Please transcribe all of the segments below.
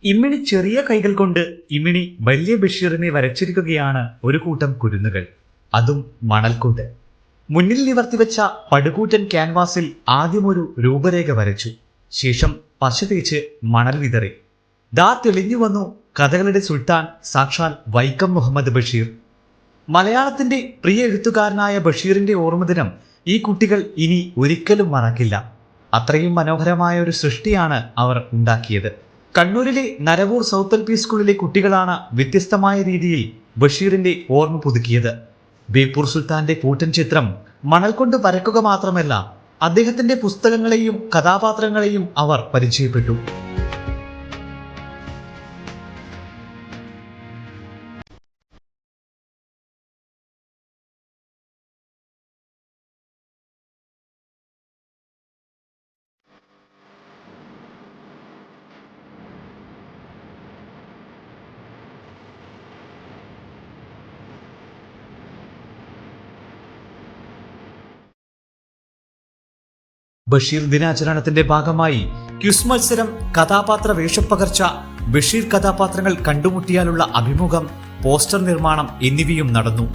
ഇമ്മിണി ചെറിയ കൈകൾ കൊണ്ട് ഇമ്മിണി വലിയ ബഷീറിനെ വരച്ചിരിക്കുകയാണ് ഒരു കൂട്ടം കുരുന്നുകൾ, അതും മണൽ കൊണ്ട്. മുന്നിൽ നിവർത്തിവെച്ച പടുകൂറ്റൻ ക്യാൻവാസിൽ ആദ്യം ഒരു രൂപരേഖ വരച്ചു. ശേഷം പശ തേച്ച് മണൽ വിതറി. ദാ തെളിഞ്ഞു വന്നു കഥകളുടെ സുൽത്താൻ, സാക്ഷാൽ വൈക്കം മുഹമ്മദ് ബഷീർ. മലയാളത്തിന്റെ പ്രിയ എഴുത്തുകാരനായ ബഷീറിന്റെ ഓർമ്മദിനം ഈ കുട്ടികൾ ഇനി ഒരിക്കലും മറക്കില്ല. അത്രയും മനോഹരമായ ഒരു സൃഷ്ടിയാണ് അവർ ഉണ്ടാക്കിയത്. കണ്ണൂരിലെ നരവൂർ സൗത്ത് എൽ പി സ്കൂളിലെ കുട്ടികളാണ് വ്യത്യസ്തമായ രീതിയിൽ ബഷീറിന്റെ ഓർമ്മ പുതുക്കിയത്. ബേപ്പൂർ സുൽത്താന്റെ കൂറ്റൻ ചിത്രം മണൽ കൊണ്ട് വരക്കുക മാത്രമല്ല, അദ്ദേഹത്തിന്റെ പുസ്തകങ്ങളെയും കഥാപാത്രങ്ങളെയും അവർ പരിചയപ്പെട്ടു. ബഷീർ ദിനാചരണത്തിന്റെ ഭാഗമായി ക്വിസ് മത്സരം, കഥാപാത്ര വേഷപ്പകർച്ച, ബഷീർ കഥാപാത്രങ്ങൾ കണ്ടുമുട്ടിയാലുള്ള അഭിമുഖം, പോസ്റ്റർ നിർമ്മാണം എന്നിവയും നടന്നു.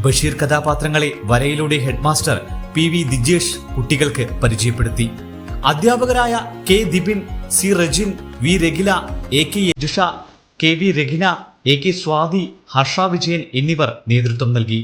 ബഷീർ കഥാപാത്രങ്ങളെ വരയിലൂടെ ഹെഡ്മാസ്റ്റർ PV ദിജേഷ് കുട്ടികൾക്ക് പരിചയപ്പെടുത്തി. അധ്യാപകരായ K Dibin, C Rajin, V Ragila, AK Yajusha, KV Ragina, AK Swathi, Harsh Vijayan എന്നിവർ നേതൃത്വം നൽകി.